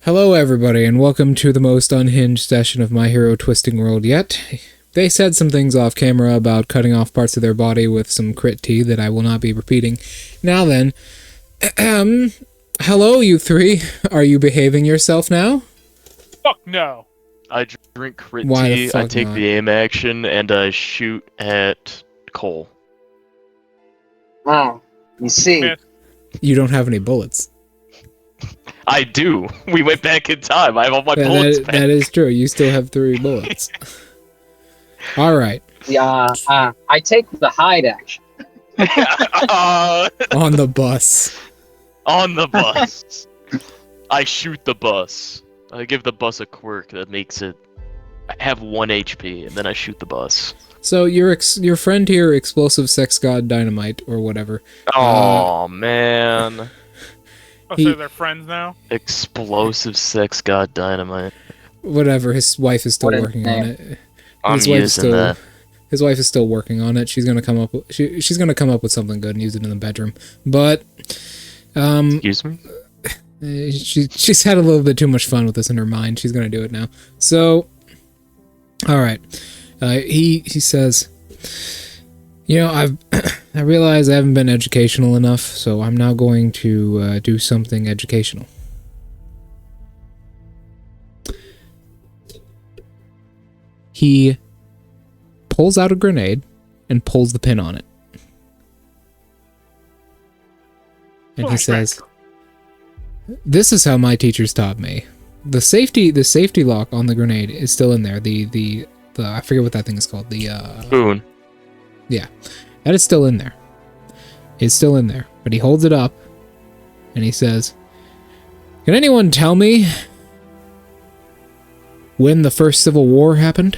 Hello everybody, and welcome to the most unhinged session of My Hero Twisting World yet. They said some things off camera about cutting off parts of their body with some crit tea that I will not be repeating. Now then, hello you three. Are you behaving yourself now? Fuck no. I drink crit Why the tea, fuck I take not? the aim action, and I shoot at Cole. Oh, you see. Miss. You don't have any bullets. I do. We went back in time. I have all my Yeah, bullets back. that is true. You still have 3 bullets. Alright, I take the hide action. on the bus. On the bus. I shoot the bus. I give the bus a quirk that makes it have 1 HP, and then I shoot the bus. So your friend here, Explosive Sex God Dynamite, or whatever. Oh man. Oh, so they're friends now? Explosive sex god dynamite. Whatever, his wife is still What a working on name. it. I'm His wife is using that. His wife is still working on it. She's gonna come up with she's gonna come up with something good and use it in the bedroom. But Excuse me? she's had a little bit too much fun with this in her mind. She's gonna do it now. So, all right. He says, you know, I realize I haven't been educational enough, so I'm now going to do something educational. He pulls out a grenade and pulls the pin on it. And he says, "This is how my teachers taught me. The safety lock on the grenade is still in there. The I forget what that thing is called. The Spoon. yeah, that is still in there. It's still in there. But he holds it up and he says, "Can anyone tell me when the first Civil War happened?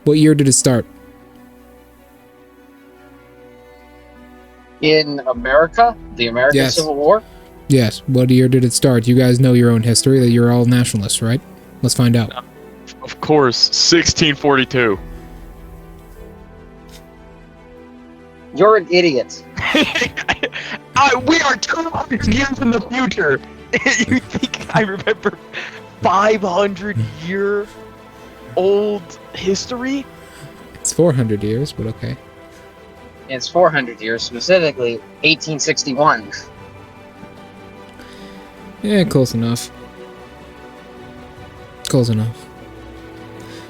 What year did it start?" In America, the American Yes. Civil War. Yes, what year did it start? You guys know your own history, that you're all nationalists, right? Let's find out. Of course, 1642. You're an idiot. We are 200 years in the future. You think I remember 500-year-old history? It's 400 years, but okay. It's 400 years, specifically 1861. Yeah, close enough. Close enough.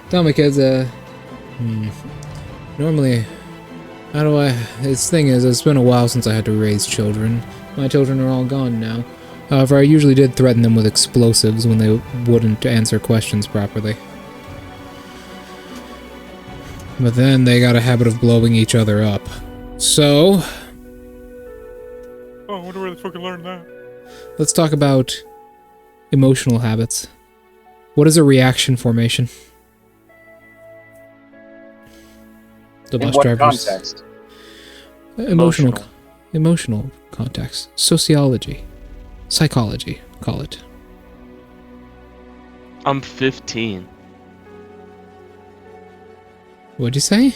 Tell me, kids, normally, how do I... This thing is, it's been a while since I had to raise children. My children are all gone now. However, I usually did threaten them with explosives when they wouldn't answer questions properly. But then they got a habit of blowing each other up. So, Oh, I wonder where they fucking learned that. let's talk about emotional habits. What is a reaction formation? The In bus what drivers. context? Emotional context. Sociology. Psychology, call it. I'm 15. What'd you say?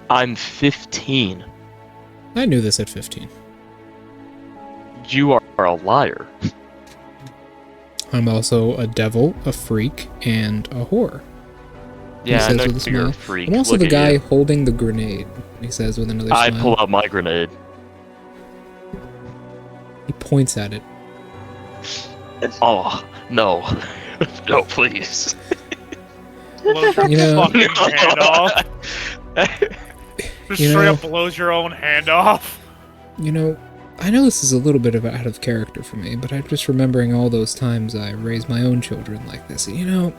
I'm 15. I knew this at 15. You are a liar. I'm also a devil, a freak, and a whore. He Yeah, I says know with a you're smile. a freak. I'm also Look the at guy you. holding the grenade, he says with another I smile. pull out my grenade. He points at it. Oh, no. No, please. Blows your You know- fucking hand off. Just You straight know- up blows your own hand off. You know, I know this is a little bit of out of character for me, but I'm just remembering all those times I raised my own children like this. You know,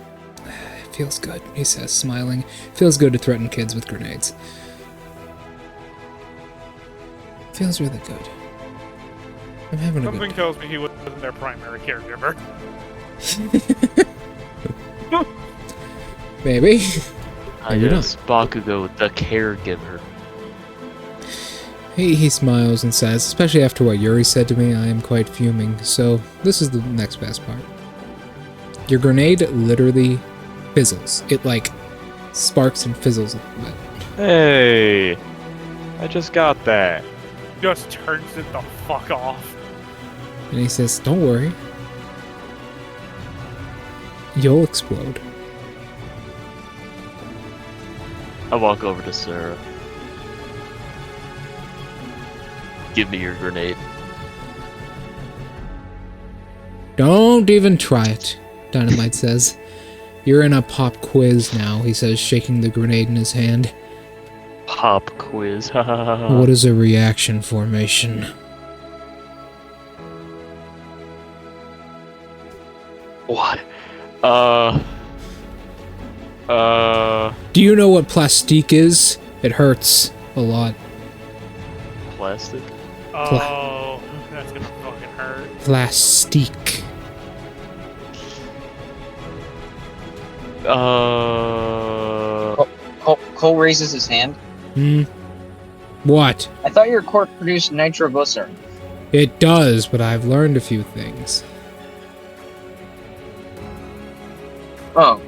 it feels good, he says, smiling. Feels good to threaten kids with grenades. Feels really good. I'm having a Something good tells me he wasn't their primary caregiver. Maybe. I Maybe guess Bakugo, the caregiver. He smiles and says, especially after what Yuri said to me, I am quite fuming. So, this is the next best part. Your grenade literally fizzles. It, like, sparks and fizzles a little bit. Hey, I just got that. Just turns it the fuck off. And he says, don't worry. You'll explode. I walk over to Sarah. Give me your grenade. Don't even try it, Dynamite says. You're in a pop quiz now, he says, shaking the grenade in his hand. Pop quiz, ha ha ha ha. What is a reaction formation? What? Do you know what plastique is? It hurts a lot. Plastic? Oh, that's gonna fucking hurt. Plastique. Cole raises his hand. What? I thought your cork produced nitroglycerin. It does, but I've learned a few things. Oh.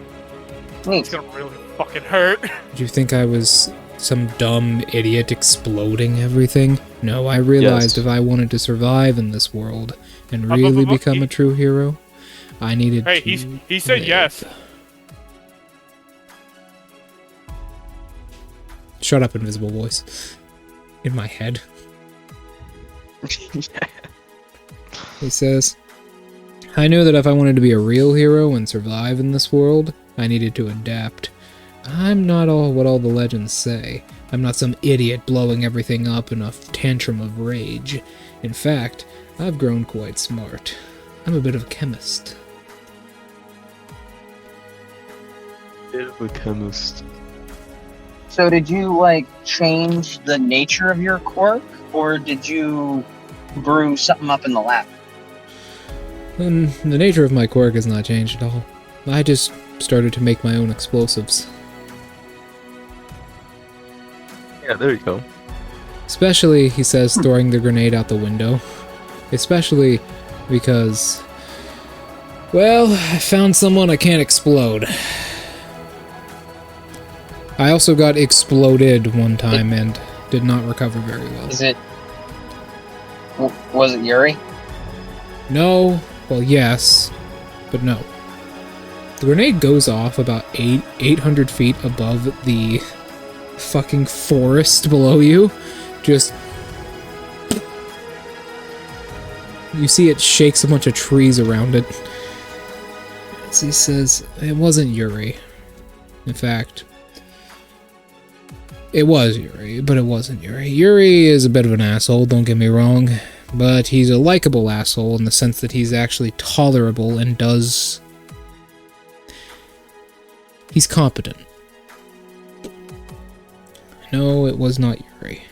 Neat. It's gonna really fucking hurt. Did you think I was some dumb idiot exploding everything? No, I realized Yes. if I wanted to survive in this world and really become a true hero, I needed Hey, to he said live. yes. Shut up, invisible voice. In my head. He says, I knew that if I wanted to be a real hero and survive in this world, I needed to adapt. I'm not what all the legends say. I'm not some idiot blowing everything up in a tantrum of rage. In fact, I've grown quite smart. I'm a bit of a chemist. A chemist. So did you, like, change the nature of your quirk? Or did you brew something up in the lab? And the nature of my quirk has not changed at all. I just started to make my own explosives. Yeah, there you go. Especially, he says, throwing the grenade out the window. Especially because, well, I found someone I can't explode. I also got exploded one time and did not recover very well. Is it... Was it Yuri? No, well, yes, but no. The grenade goes off about 800 feet above the fucking forest below you. Just... You see it shakes a bunch of trees around it. As he says, it wasn't Yuri. In fact, it was Yuri, but it wasn't Yuri. Yuri is a bit of an asshole, don't get me wrong, but he's a likable asshole in the sense that he's actually tolerable and does... He's competent. No, it was not Yuri.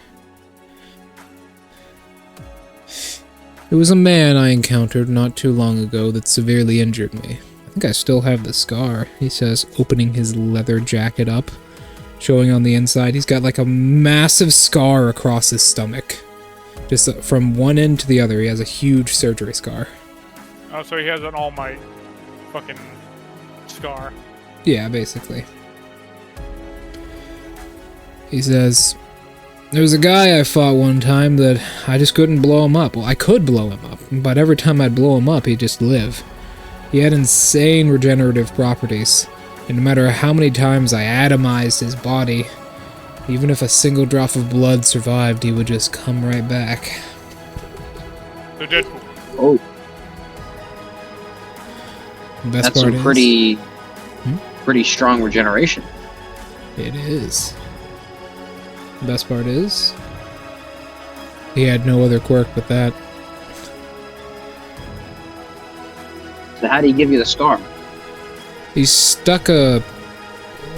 It was a man I encountered not too long ago that severely injured me. I think I still have the scar, he says, opening his leather jacket up. Showing on the inside, he's got like a massive scar across his stomach. Just from one end to the other, he has a huge surgery scar. Oh, so he has an All Might fucking scar. Yeah, basically. He says, there was a guy I fought one time that I just couldn't blow him up. Well, I could blow him up, but every time I'd blow him up, he'd just live. He had insane regenerative properties. And no matter how many times I atomized his body, even if a single drop of blood survived, he would just come right back. So Deadpool. Oh, The best that's part some is, pretty strong regeneration. it is. The best part is, he had no other quirk but that. So how do you give you the scar? He stuck a...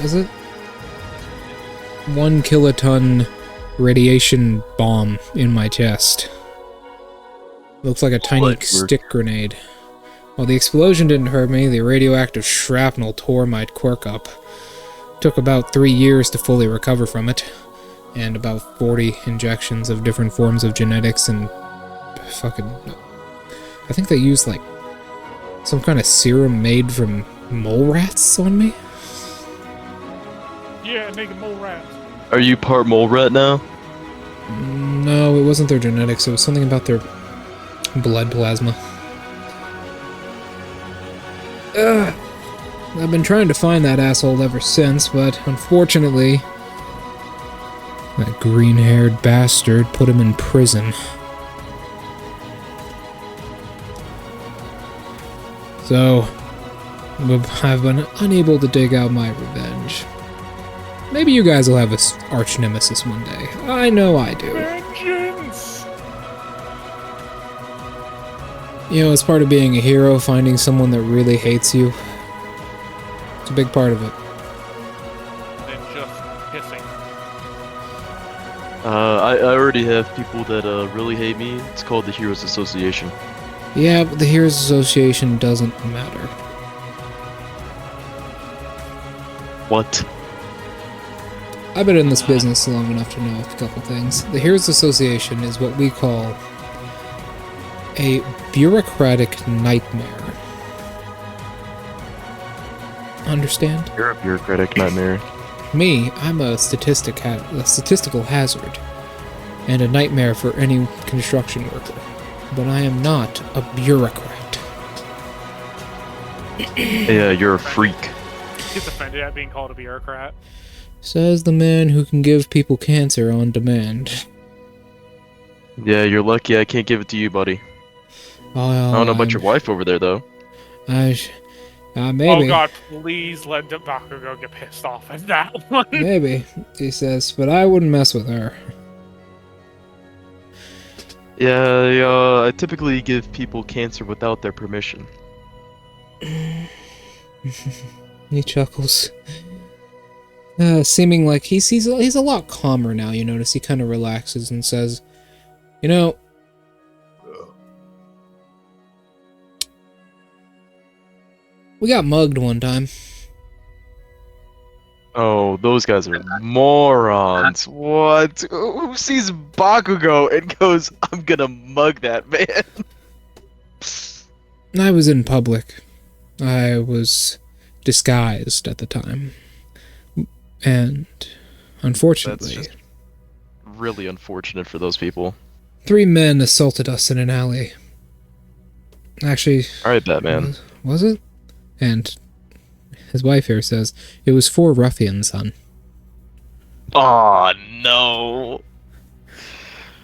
was it? 1 kiloton radiation bomb in my chest. Looks like a tiny What? stick grenade. While the explosion didn't hurt me, the radioactive shrapnel tore my quirk up. Took about 3 years to fully recover from it. And about 40 injections of different forms of genetics and... fucking... I think they used, like, some kind of serum made from mole rats on me? Yeah, naked mole rats. Are you part mole rat now? No, it wasn't their genetics. It was something about their blood plasma. I've been trying to find that asshole ever since, but unfortunately, that green-haired bastard put him in prison. So, I've been unable to dig out my revenge. Maybe you guys will have an arch-nemesis one day. I know I do. Vengeance! You know, it's part of being a hero, finding someone that really hates you. It's a big part of it. Than just pissing. I already have people that really hate me. It's called the Heroes Association. Yeah, but the Heroes Association doesn't matter. What? I've been in this business long enough to know a couple things. The Heroes Association is what we call a bureaucratic nightmare. Understand? You're a bureaucratic nightmare. Me, I'm a statistical hazard and a nightmare for any construction worker. But I am not a bureaucrat. Yeah, you're a freak. He's offended at being called a bureaucrat. Says the man who can give people cancer on demand. Yeah, you're lucky I can't give it to you, buddy. Well, I don't know about your wife over there, though. maybe. Oh god, please let Bakugo get pissed off at that one. Maybe, he says, but I wouldn't mess with her. Yeah, I typically give people cancer without their permission. He chuckles. Seeming like he's a lot calmer now, you notice. He kind of relaxes and says, you know, we got mugged one time. Oh, those guys are morons. What? Who sees Bakugo and goes, I'm gonna mug that man? I was in public. I was disguised at the time. And unfortunately, That's just really unfortunate for those people. 3 men assaulted us in an alley. Actually, Alright, Batman. was it? And his wife here says, it was 4 ruffians, hon. Aw, no.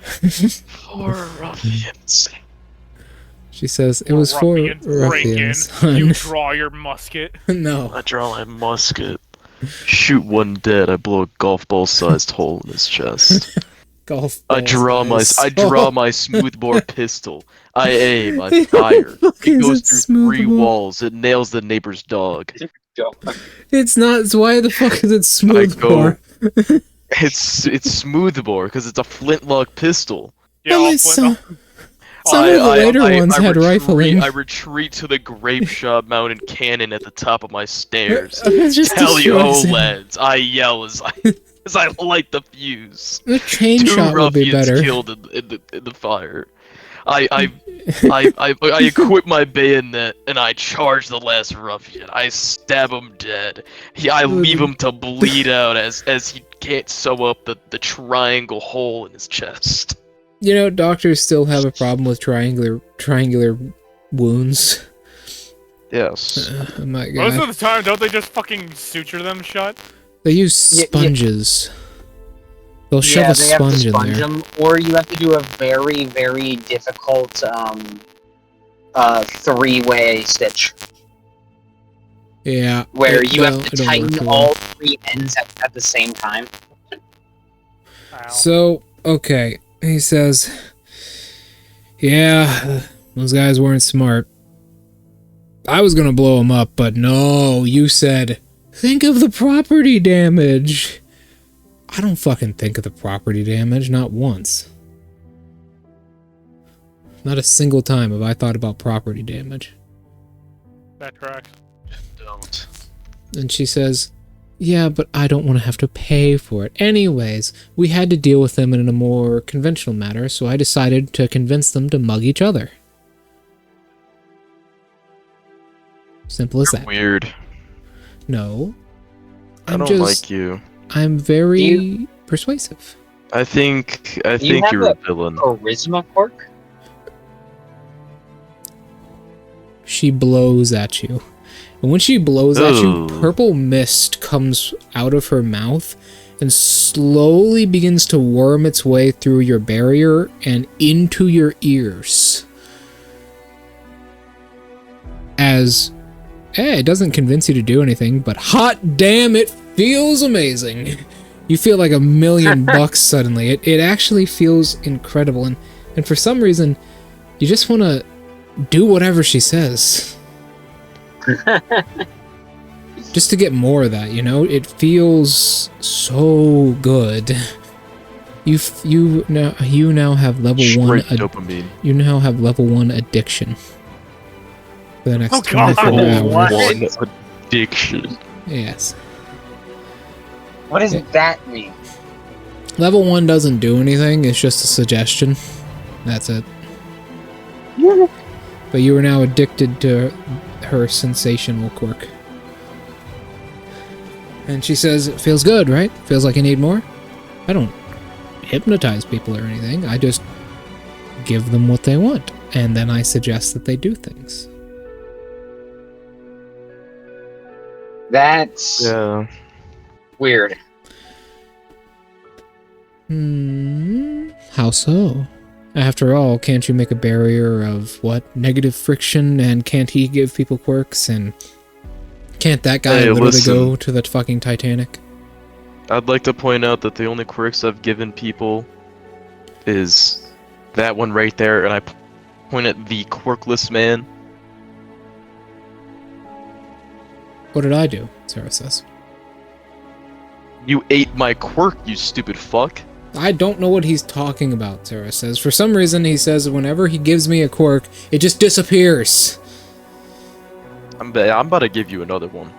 4 ruffians. She says, it was 4 ruffians, hon. You draw your musket. No. I draw my musket. Shoot one dead, I blow a golf ball-sized hole in his chest. Golf I draw balls. my smoothbore pistol. I aim, I fire. It goes through 3 walls. It nails the neighbor's dog. It's not. Why the fuck is it smoothbore? It's smoothbore because it's a flintlock pistol. Yeah, Well, I'll it's flint- some of the later ones had rifling. I retreat to the grape shot mounted cannon at the top of my stairs. It's just distressing. Lads! I yell as I light the fuse. The chain 2 shot would be ruffians better. killed in the fire. I equip my bayonet and I charge the last ruffian. I stab him dead. I leave him to bleed out as he can't sew up the triangle hole in his chest. You know, doctors still have a problem with triangular wounds. Yes. Oh my Most god. of the time, don't they just fucking suture them shut? They use sponges. They'll shove a they have to sponge in sponge there. them, or you have to do a very, very difficult 3-way stitch, Yeah. where you well, have to it don't work tighten too all well. 3 ends at the same time. Ow. So, okay. He says, yeah, those guys weren't smart. I was gonna blow them up, but no, you said, think of the property damage. I don't fucking think of the property damage, not once. Not a single time have I thought about property damage. That tracks. Don't. And she says, yeah, but I don't want to have to pay for it. Anyways, we had to deal with them in a more conventional manner, so I decided to convince them to mug each other. Simple as that. Weird. No. I don't like you. I'm very persuasive. I think You have you're a a villain. charisma quirk? she blows at you. And when she blows at you, Ooh. purple mist comes out of her mouth and slowly begins to worm its way through your barrier and into your ears. As, it doesn't convince you to do anything, but hot damn, it feels amazing. You feel like $1,000,000 suddenly. It actually feels incredible, and for some reason, you just want to do whatever she says. Just to get more of that, you know? It feels so good. You now have level Straight 1 dopamine. you now have level 1 addiction. For the next Oh, God. 24 hours. What? One addiction. Yes. What does that mean? Level 1 doesn't do anything, it's just a suggestion. That's it. But you are now addicted to her sensational quirk. And she says, it feels good, right? Feels like you need more? I don't hypnotize people or anything. I just give them what they want. And then I suggest that they do things. That's Yeah. weird. How so? After all, can't you make a barrier of, what, negative friction, and can't he give people quirks, and can't that guy Hey, literally listen. go to the fucking Titanic? I'd like to point out that the only quirks I've given people is that one right there, and I point at the quirkless man. What did I do? Sarah says. You ate my quirk, you stupid fuck. I don't know what he's talking about, Sarah says. For some reason, he says whenever he gives me a quirk, it just disappears. I'm about to give you another one.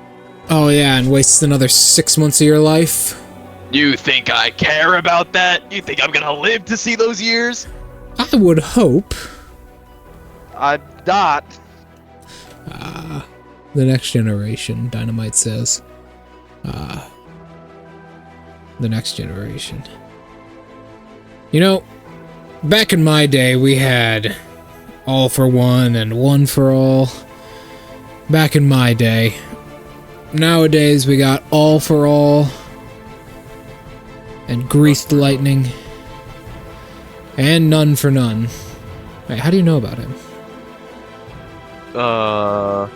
Oh yeah, and wastes another 6 months of your life? You think I care about that? You think I'm gonna live to see those years? I would hope. I'm not. The next generation, Dynamite says. The next generation. You know, back in my day, we had all for one and one for all. Back in my day. Nowadays, we got all for all. And greased lightning. And none for none. Wait, how do you know about him? Don't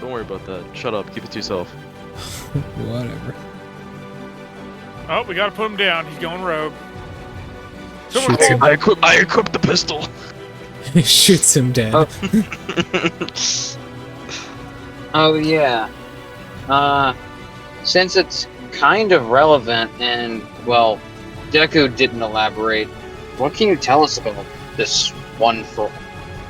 worry about that. Shut up. Keep it to yourself. Whatever. Oh, we gotta put him down. He's going rogue. Someone Shoots him. I equipped the pistol. Shoots him dead. Oh. Oh yeah. Since it's kind of relevant and, well, Deku didn't elaborate, what can you tell us about this one for?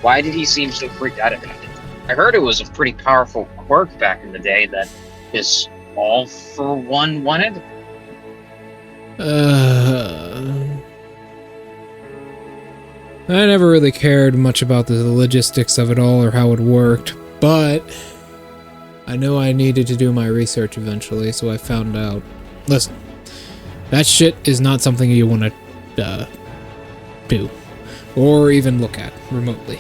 Why did he seem so freaked out about it? I heard it was a pretty powerful quirk back in the day that this all for one wanted. I never really cared much about the logistics of it all or how it worked, but I knew I needed to do my research eventually, so I found out. Listen, that shit is not something you want to do, or even look at remotely.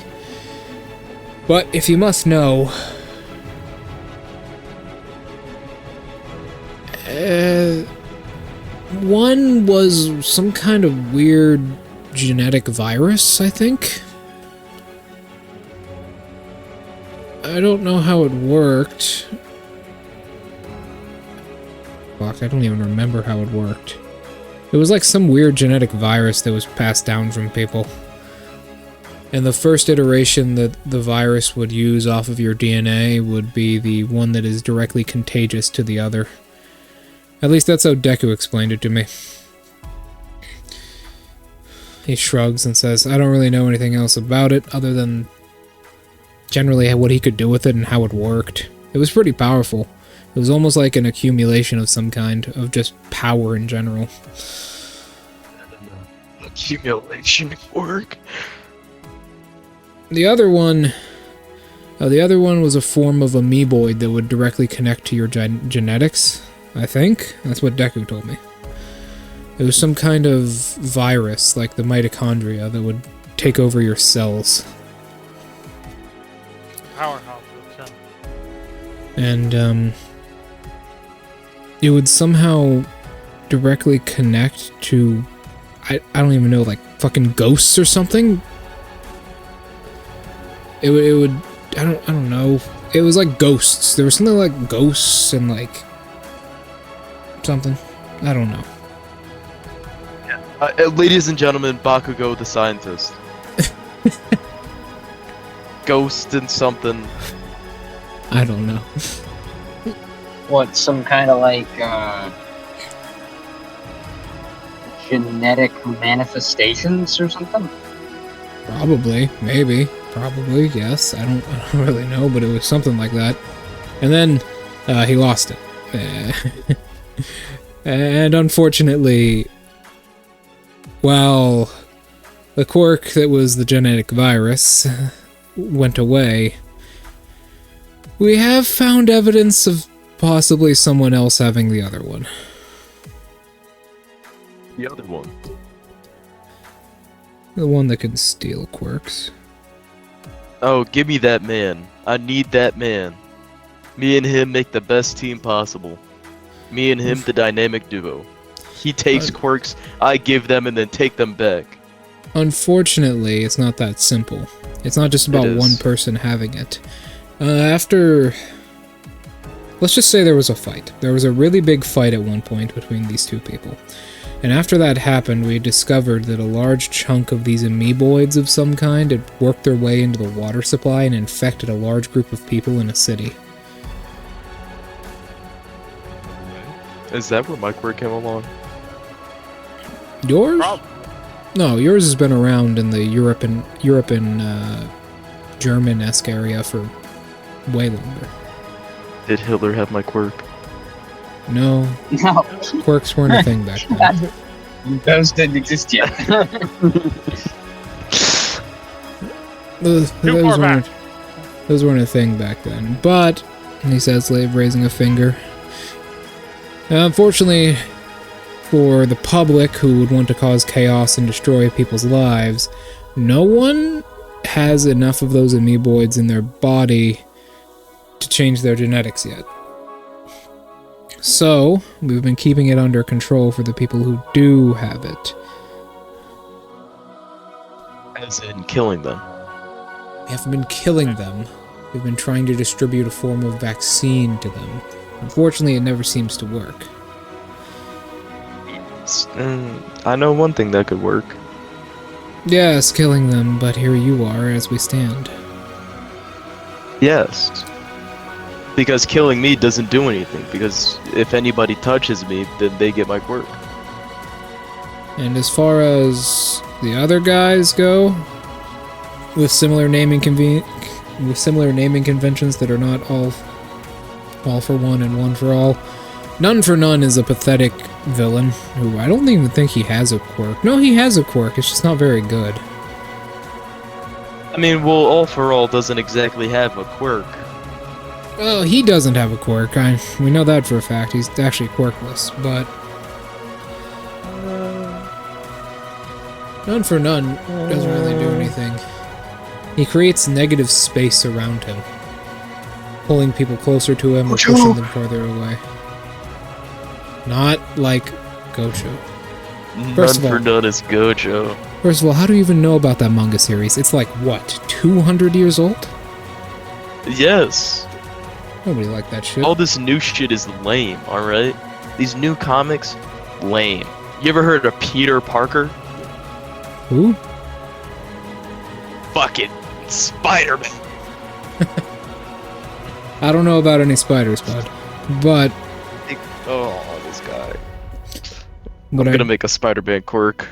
But if you must know, one was some kind of weird genetic virus, I think. I don't know how it worked. Fuck, I don't even remember how it worked. It was like some weird genetic virus that was passed down from people. And the first iteration that the virus would use off of your DNA would be the one that is directly contagious to the other. At least that's how Deku explained it to me. He shrugs and says, I don't really know anything else about it other than generally what he could do with it and how it worked. It was pretty powerful. It was almost like an accumulation of some kind of just power in general. Accumulation work. The other one was a form of amoeboid that would directly connect to your genetics, I think. That's what Deku told me. It was some kind of virus, like the mitochondria, that would take over your cells. powerhouse of the And it would somehow directly connect to, I don't even know, like fucking ghosts or something. It would I don't know. It was like ghosts. There was something like ghosts and like something. I don't know. Ladies and gentlemen, Bakugo the scientist. Ghost and something. I don't know. What, some kind of like genetic manifestations or something? Probably, maybe, probably, yes. I don't really know, but it was something like that. And then he lost it. And unfortunately, well, the quirk that was the genetic virus went away. We have found evidence of possibly someone else having the other one. The other one. The one that can steal quirks. Oh, give me that man. I need that man. Me and him make the best team possible. Me and him, the dynamic duo. He takes quirks, I give them, and then take them back. Unfortunately, it's not that simple. It's not just about one person having it. After... Let's just say there was a fight. There was a really big fight at one point between these two people. And after that happened, we discovered that a large chunk of these amoeboids of some kind had worked their way into the water supply and infected a large group of people in a city. Is that where my quirk came along? Yours? Probably. No, yours has been around in the Europe and German-esque area for way longer. Did Hitler have my quirk? No, No, quirks weren't a thing back then. those didn't exist yet. Those weren't a thing back then. But, he says, Slave raising a finger. Unfortunately, for the public who would want to cause chaos and destroy people's lives, no one has enough of those amoeboids in their body to change their genetics yet. So, we've been keeping it under control for the people who do have it. As in killing them. We haven't been killing them. We've been trying to distribute a form of vaccine to them. Unfortunately, it never seems to work. I know one thing that could work. Yes, killing them, but here you are as we stand. Yes. Because killing me doesn't do anything, because if anybody touches me, then they get my quirk. And as far as the other guys go, with similar naming conventions that are not all for one and one for all, None for None is a pathetic villain who I don't even think he has a quirk. No, he has a quirk, it's just not very good. I mean, well, All for All doesn't exactly have a quirk. Well, he doesn't have a quirk. We know that for a fact. He's actually quirkless, but... None for None doesn't really do anything. He creates negative space around him, pulling people closer to him or pushing them farther away. Not like Gojo. None for None is Gojo. First of all, how do you even know about that manga series? It's like, what, 200 years old? Yes. Nobody liked that shit. All this new shit is lame, alright? These new comics, lame. You ever heard of Peter Parker? Who? Fucking Spider-Man. I don't know about any spiders, bud. But... Oh, this guy. I'm What gonna make a Spider-Man quirk.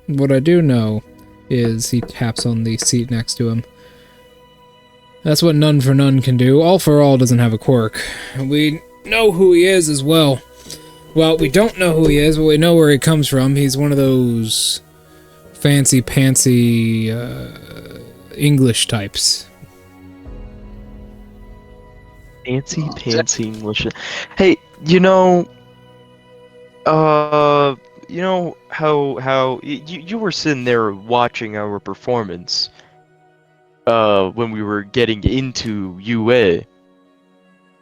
What I do know is he taps on the seat next to him. That's what None for None can do. All for All doesn't have a quirk. We know who he is as well. Well, we don't know who he is, but we know where he comes from. He's one of those fancy-pantsy English types. Fancy English. Hey, you know how you were sitting there watching our performance when we were getting into UA.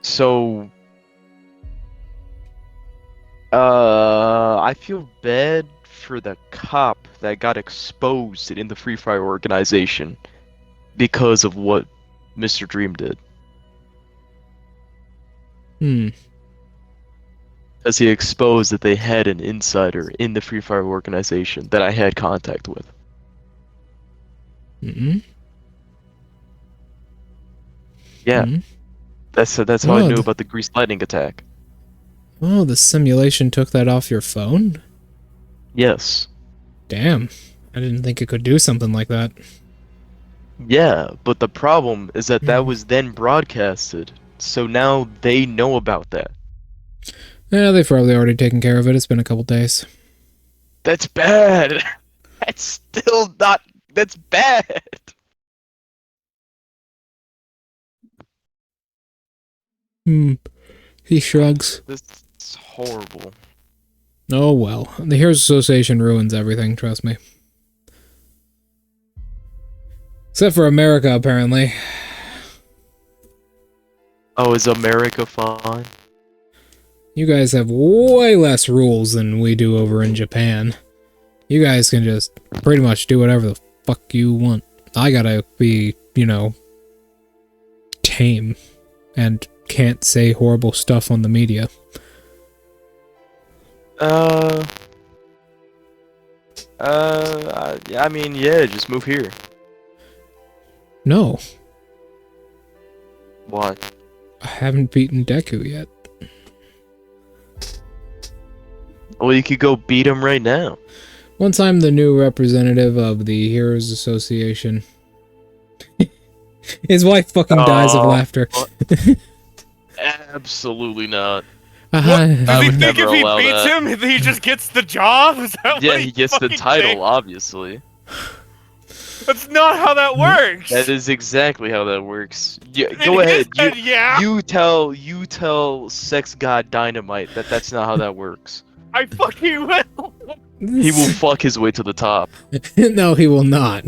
So, I feel bad for the cop that got exposed in the Free Fire organization because of what Mr. Dream did. Because he exposed that they had an insider in the Free Fire organization that I had contact with. Yeah. That's how I knew about the Grease Lightning attack. Oh, the simulation took that off your phone? Yes. Damn. I didn't think it could do something like that. Yeah, but the problem is that that was then broadcasted, so now they know about that. Yeah, they've probably already taken care of it. It's been a couple days. That's bad. That's still not... That's bad. He shrugs. This is horrible. Oh well. The Heroes Association ruins everything, trust me. Except for America, apparently. Oh, is America fine? You guys have way less rules than we do over in Japan. You guys can just pretty much do whatever the fuck you want. I gotta be, you know, tame and can't say horrible stuff on the media. I mean, yeah, just move here. No. Why? I haven't beaten Deku yet. Well, you could go beat him right now. Once I'm the new representative of the Heroes Association. His wife fucking dies of laughter. Absolutely not. Does he think if he beats him, he just gets the job? Is that Yeah, what he gets the title, thinks? obviously. That's not how that works. That is exactly how that works. Yeah, go ahead. You tell Sex God Dynamite that that's not how that works. I fucking will. He will fuck his way to the top. No, he will not.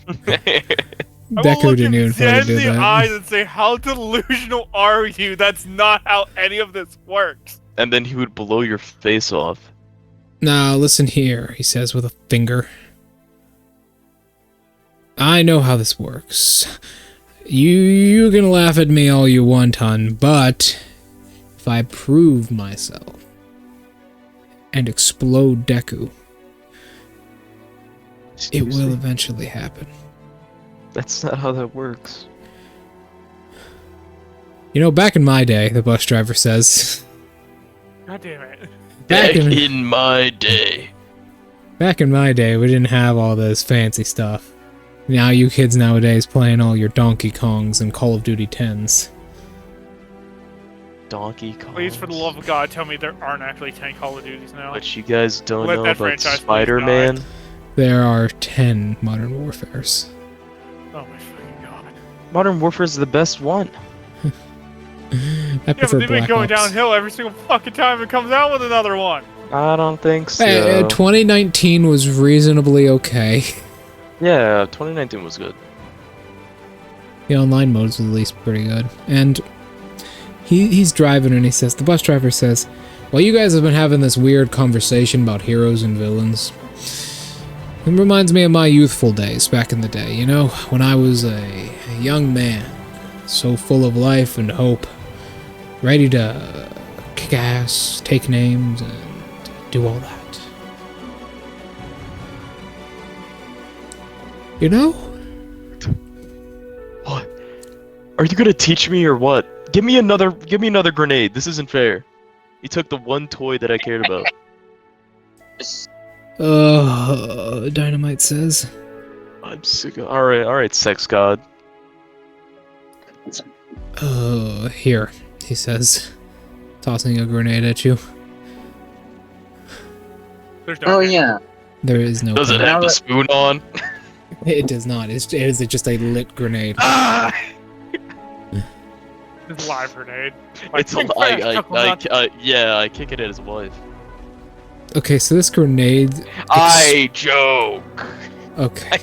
Deku didn't even dead do in the that. eyes and say, "How delusional are you? That's not how any of this works." And then he would blow your face off. Now, listen here, he says with a finger. I know how this works. You can laugh at me all you want, hun, but if I prove myself and explode Deku, it will eventually happen. That's not how that works. You know, back in my day, the bus driver says. God damn it. Back in my day. Back in my day, we didn't have all this fancy stuff. Now you kids nowadays playing all your Donkey Kongs and Call of Duty 10s. Donkey Kong. Please, for the love of God, tell me there aren't actually 10 Call of Duties now. But you guys don't Let know that about franchise please Spider-Man? There are 10 Modern Warfares. Oh my fucking God. Modern Warfare is the best one. I Yeah, prefer but they've been Black going Ops. downhill every single fucking time it comes out with another one. I don't think so. Hey, 2019 was reasonably okay. Yeah, 2019 was good. The online modes was at least pretty good. And he's driving and he says, the bus driver says, well, you guys have been having this weird conversation about heroes and villains. It reminds me of my youthful days back in the day, you know, when I was a young man, so full of life and hope, ready to kick ass, take names, and do all that. You know? What? Are you gonna teach me or what? Give me another grenade. This isn't fair. You took the one toy that I cared about. Dynamite says. I'm sick of... Alright, sex god. Here, he says, tossing a grenade at you. There's no Oh grenade. yeah. There is no Does it grenade. have the spoon on? It does not. It is just a lit grenade. Ah! It's a live grenade. It's a... yeah, I kick it at his wife. Okay, so this grenade... I joke. Okay.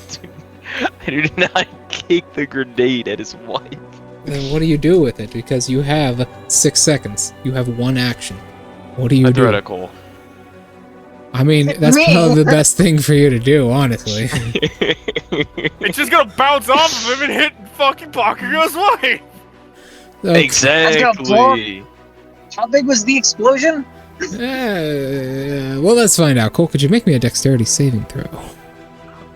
I do not take the grenade at his wife. Then what do you do with it? Because you have 6 seconds. You have one action. What do you do? Theoretical. I mean, that's probably the best thing for you to do, honestly. It's just gonna bounce off of him and hit fucking Bakugo's wife! Okay. Exactly. How big was the explosion? Well, let's find out. Cole, could you make me a dexterity saving throw?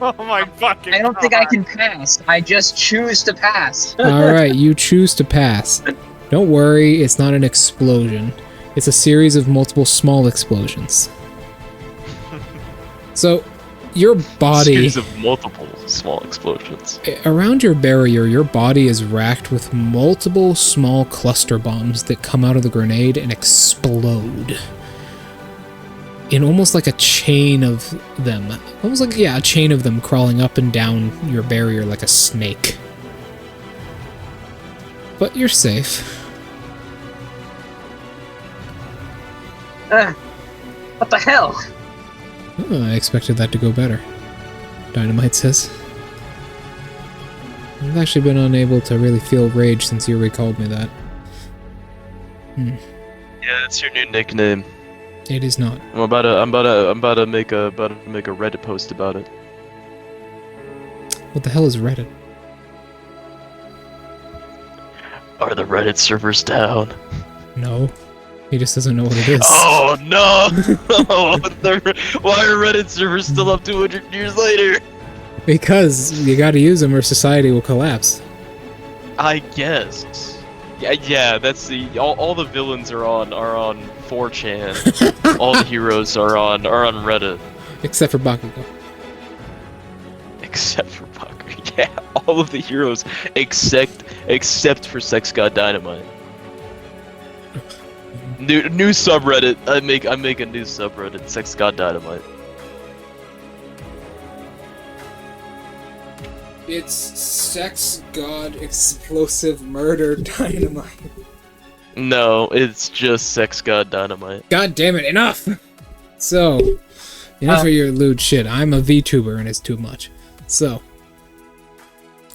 Oh my fucking I don't think I can pass. I just choose to pass. Alright, you choose to pass. Don't worry, it's not an explosion. It's a series of multiple small explosions. So, your body... Series of multiple small explosions. Around your barrier, your body is racked with multiple small cluster bombs that come out of the grenade and explode. In almost like a chain of them. Almost like, yeah, a chain of them crawling up and down your barrier like a snake. But you're safe. What the hell? Oh, I expected that to go better, Dynamite says. I've actually been unable to really feel rage since you recalled me that. Yeah, that's your new nickname. It is not. I'm about to make a Reddit post about it. What the hell is Reddit? Are the Reddit servers down? No. He just doesn't know what it is. Oh no! Why are Reddit servers still up 200 years later? Because you gotta use them or society will collapse. I guess. Yeah. That's the all the villains are on 4chan. All the heroes are on Reddit. Except for Bakugo. Except for Bakugo. Yeah, all of the heroes except for Sex God Dynamite. New subreddit. I make a new subreddit. Sex God Dynamite. It's Sex God Explosive Murder Dynamite. No, it's just Sex God Dynamite. God damn it, enough! So, enough of your lewd shit. I'm a VTuber and it's too much. So,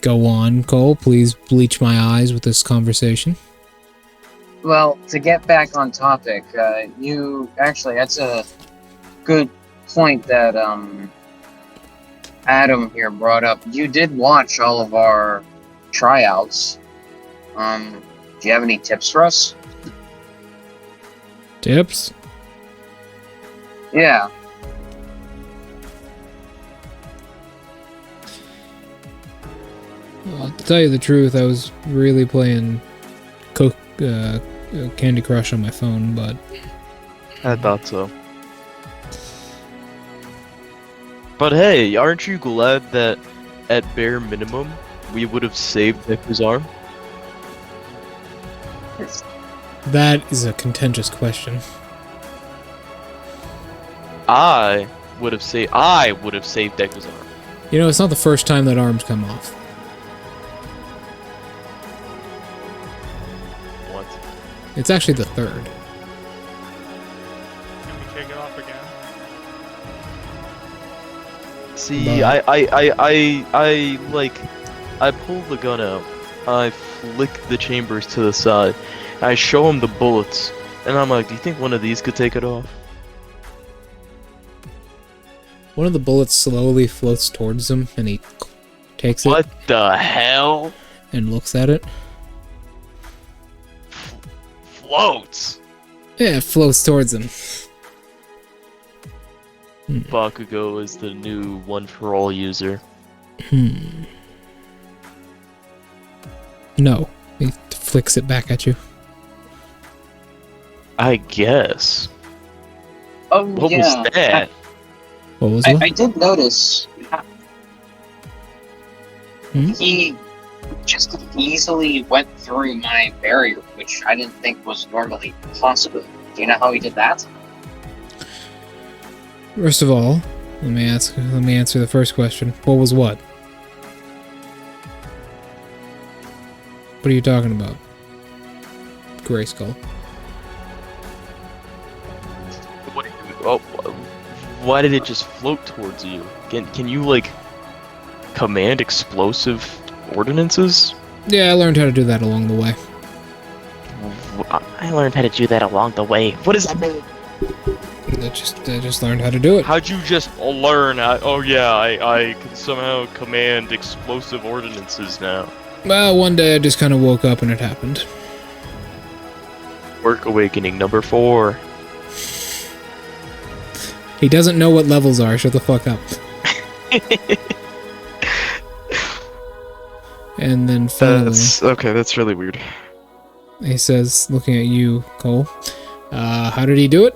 go on, Cole. Please bleach my eyes with this conversation. Well, to get back on topic, you actually, that's a good point that Adam here brought up. You did watch all of our tryouts. Do you have any tips for us? Tips? Yeah. Well, to tell you the truth, I was really playing Candy Crush on my phone, but... I thought so. But hey, aren't you glad that, at bare minimum, we would have saved Victor's arm? That is a contentious question. I would have saved Deku's arm. You know, it's not the first time that arm's come off. What? It's actually the third. Can we take it off again? See, But- I pull the gun out, I flick the chambers to the side, I show him the bullets, and I'm like, do you think one of these could take it off? One of the bullets slowly floats towards him, and he takes it What the hell? and looks at it. Floats! Yeah, it floats towards him. Bakugo is the new one-for-all user. No. He flicks it back at you. I guess. Oh, What yeah. was that? What was I it? did notice Hmm? he just easily went through my barrier, which I didn't think was normally possible. Do you know how he did that? First of all, let me answer the first question. What was what? What are you talking about? Grayskull. What? Oh, why did it just float towards you? Can you like command explosive ordinances? Yeah, I learned how to do that along the way. I learned how to do that along the way. What does that mean? I just learned how to do it. How'd you just learn? Oh yeah, I can somehow command explosive ordinances now. Well, one day I just kind of woke up and it happened. Work awakening number 4. He doesn't know what levels are. Shut the fuck up. And then finally, That's really weird. he says, looking at you, Cole, how did he do it?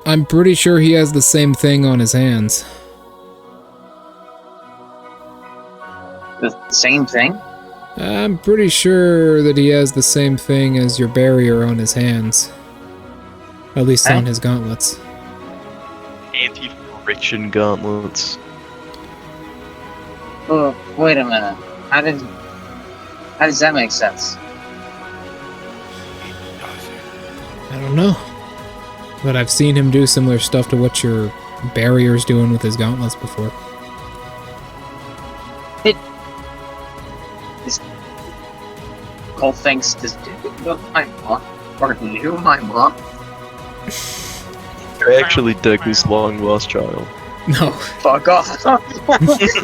I'm pretty sure he has the same thing on his hands. The same thing? I'm pretty sure that he has the same thing as your barrier on his hands. At least on his gauntlets. Anti-friction gauntlets. Oh, wait a minute. How does that make sense? I don't know. But I've seen him do similar stuff to what your barrier's doing with his gauntlets before. Cole thinks this dude know my mom, or knew my mom. You're actually Deku's long-lost child. No. Fuck off.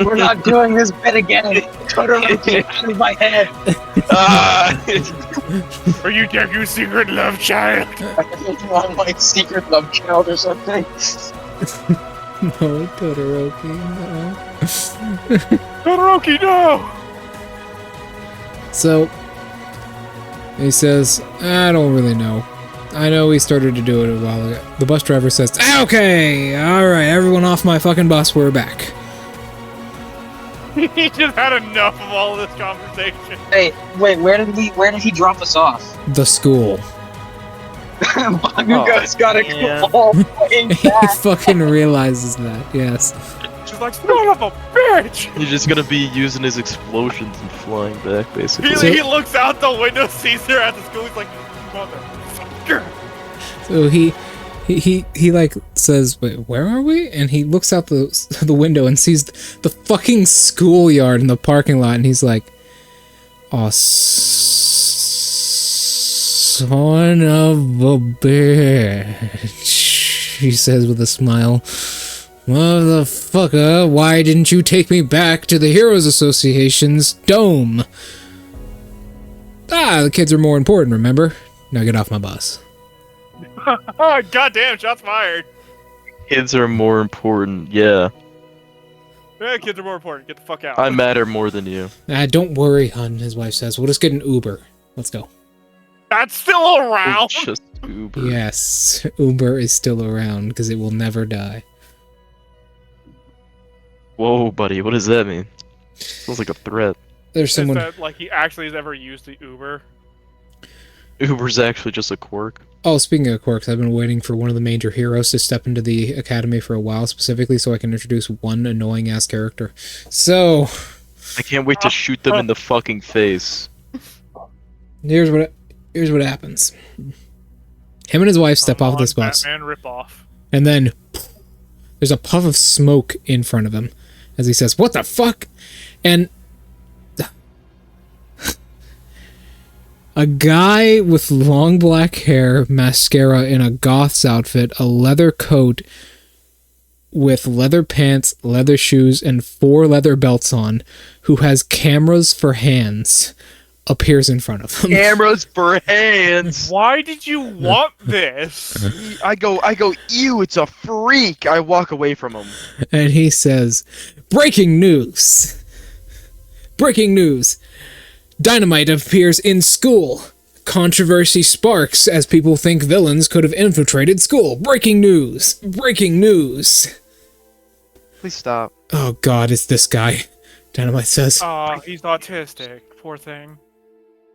We're not doing this bit again. Totally out of my head. Are you Deku's secret love child? I think you want my secret love child or something. No, Todoroki, no. Todoroki, no! So, he says, I don't really know. I know he started to do it a while ago. The bus driver says, okay, alright, everyone off my fucking bus, we're back. He just had enough of all this conversation. Hey, wait, where did he drop us off? The school. Bakugo's gotta go all the way He back. fucking realizes that, yes. She's like, son of a bitch! He's just gonna be using his explosions and flying back, basically. He looks out the window, sees her at the school, he's like, motherfucker! So he like says, wait, where are we? And he looks out the window and sees the fucking schoolyard in the parking lot, and he's like, oh, son of a bitch, he says with a smile. Motherfucker, why didn't you take me back to the Heroes Association's dome? Ah, the kids are more important, remember? Now get off my bus. Goddamn, shots fired. Kids are more important, yeah. Yeah, kids are more important. Get the fuck out. I matter more than you. Don't worry, hun, his wife says. We'll just get an Uber. Let's go. That's still around. Just Uber. Yes, Uber is still around because it will never die. Whoa, buddy, what does that mean? Sounds like a threat. There's someone. That, like, he actually has ever used the Uber. Uber's actually just a quirk. Oh, speaking of quirks, I've been waiting for one of the major heroes to step into the academy for a while, specifically so I can introduce one annoying-ass character. So, I can't wait to shoot them in the fucking face. here's what happens. Him and his wife step off this bus, Batman ripoff. and then there's a puff of smoke in front of him as he says, "What the fuck?" And a guy with long black hair, mascara, in a goth's outfit, a leather coat with leather pants, leather shoes, and 4 leather belts on, who has cameras for hands, appears in front of him. Cameras for hands! Why did you want this? I go, ew, it's a freak! I walk away from him. And he says, breaking news! Breaking news! Dynamite appears in school. Controversy sparks as people think villains could have infiltrated school. Breaking news! Breaking news! Please stop. Oh god, it's this guy. Dynamite says. He's autistic. Poor thing.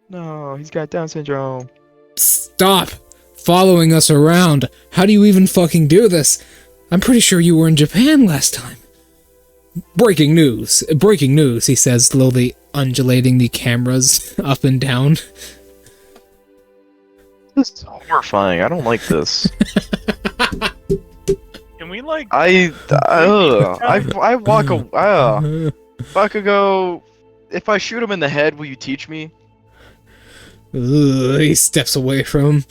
No, he's got Down syndrome. Stop following us around. How do you even fucking do this? I'm pretty sure you were in Japan last time. Breaking news, he says, slowly undulating the cameras up and down. This is horrifying. I don't like this. Can we, like... I walk away. Bakugo, if I shoot him in the head, will you teach me? Ugh, he steps away from him.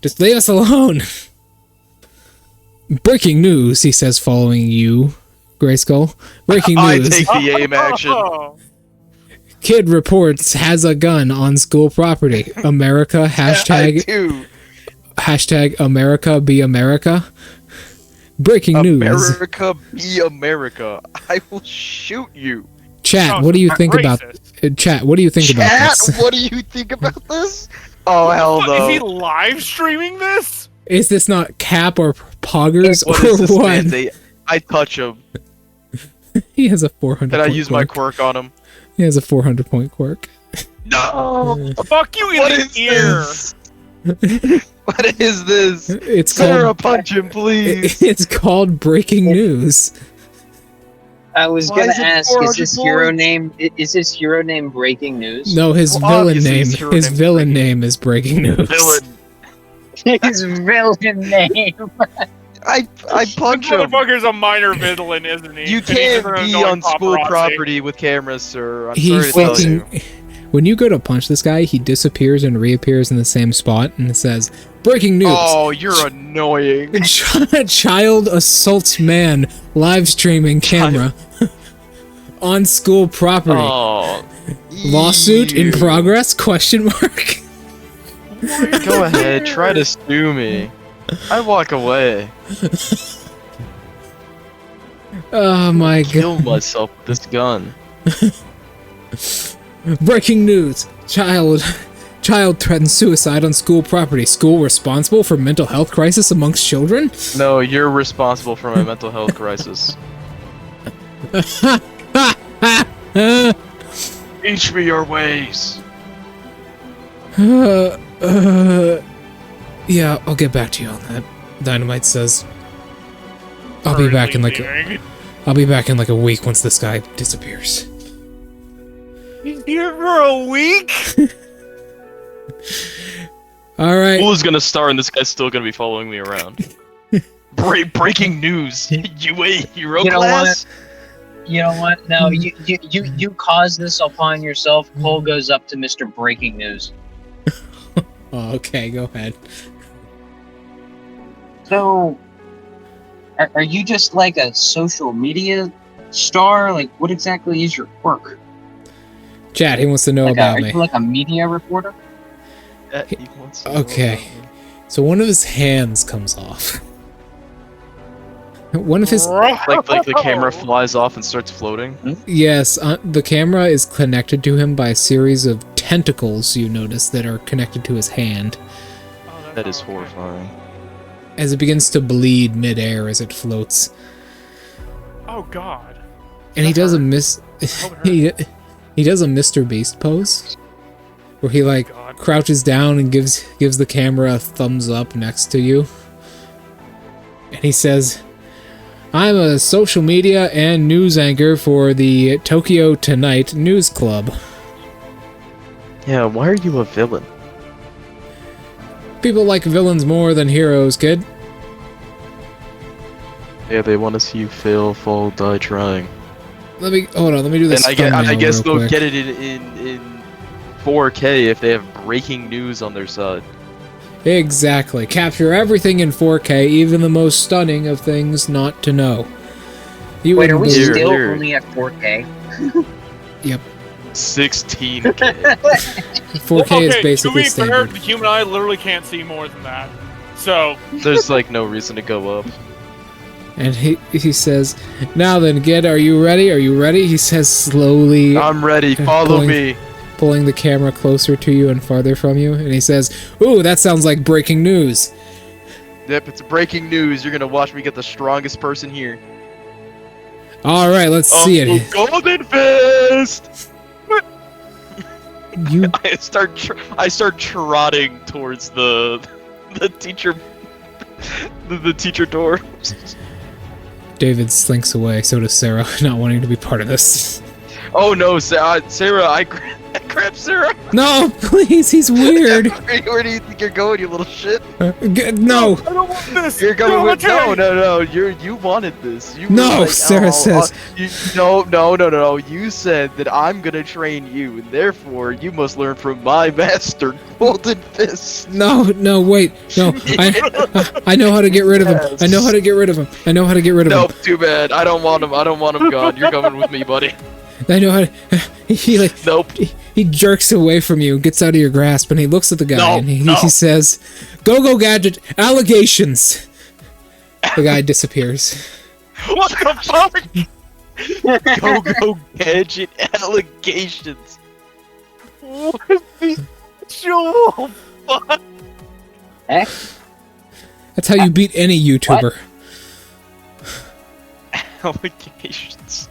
Just leave us alone. Breaking news, he says, following you, Grayskull. Breaking I news. take the aim action. Oh, Kid reports has a gun on school property. America, I hashtag, do. hashtag America be America. Breaking news. America be America. I will shoot you. Chat, No, what do you I'm think about Chat, what do you think about Chat, this? what do you think about this? Oh, hell what, is he no. live streaming this? Is this not Cap or Poggers What or is this what? mandate? I touch him. He has a 400 Can I point use my quirk. quirk on him? He has a 400 point quirk. No! Fuck you in What the is ear. this? What is this? It's Sarah, called punch him, please. It's called breaking news. I was Why gonna is it ask, 400 is his hero name Breaking News? No, his Well, villain obviously name. his hero His name's villain Breaking name is breaking news. Villain. His villain name. I punch This him. motherfucker's a minor villain, isn't he? You And he's can't just an be annoying on school paparazzi. property with cameras, sir. I'm He sorry to tell you. fucking. When you go to punch this guy, he disappears and reappears in the same spot, and it says, "Breaking news: Oh, you're annoying. Child assaults man live streaming camera on school property. Oh. Lawsuit in Ew. progress? Question mark." Go ahead, try to sue me. I walk away. Oh my god! Kill myself with this gun. Breaking news: Child threatens suicide on school property. School responsible for mental health crisis amongst children? No, you're responsible for my mental health crisis. Teach me your ways. Yeah, I'll get back to you on that. Dynamite says. I'll be back in like a week once this guy disappears. He's here for a week? All right. School is gonna start and this guy's still gonna be following me around. Breaking news! UA hero You know class? You know what? No, you caused this upon yourself. Cole goes up to Mr. Breaking News. Oh, okay, go ahead. So, are you just like a social media star? Like, what exactly is your work? Chat, he wants to know Like about are me. you like a media reporter? He wants to know Okay. about me. So one of his hands comes off. One of his Like the camera flies off and starts floating. yes, the camera is connected to him by a series of tentacles. You notice that are connected to his hand That is horrifying. as it begins to bleed midair as it floats. Oh god. And he does a he does a Mr. Beast pose where he like God. crouches down and gives the camera a thumbs up next to you. And he says, "I'm a social media and news anchor for the Tokyo Tonight News Club. Yeah, why are you a villain? People like villains more than heroes, kid." Yeah, they want to see you fail, fall, die trying. Let me do this. And I guess thumbnail real they'll quick. get it in 4K if they have breaking news on their side. Exactly. Capture everything in 4K, even the most stunning of things not to know. You Wait, are wouldn't we believe- still Here. only at 4K? Yep. 16K. 4K is to basically be fair, standard. the human eye literally can't see more than that. So, There's like no reason to go up. And he says, "Now then, kid, are you ready? Are you ready?" He says slowly, I'm ready, follow Pulling- me. pulling the camera closer to you and farther from you. And he says, "Ooh, that sounds like breaking news." Yep, it's breaking news. You're gonna watch me get the strongest person here. All right, let's see it. Golden Fist! You I start trotting towards the teacher the teacher door. David slinks away. So does Sarah, not wanting to be part of this. Oh no, Sarah! I grab crap, Sarah. No, please, he's weird. Where do you think you're going, you little shit? No. I don't want this. You're going with Military. no. You wanted this. You were No, like, Sarah says. No. You said that I'm gonna train you, and therefore you must learn from my master, Golden Fist. No, wait. No, I know how to get rid of him. I know how to get rid of him. I know how to get rid of him. Nope, too bad. I don't want him gone. You're coming with me, buddy. I know how to... He like... Nope. He jerks away from you, gets out of your grasp, and he looks at the guy, No, and he no. says, Go, Gadget, allegations! The guy disappears. What the fuck? Go, gadget allegations. What is this? Joel, fuck. Eh? That's how you beat any YouTuber. Allegations.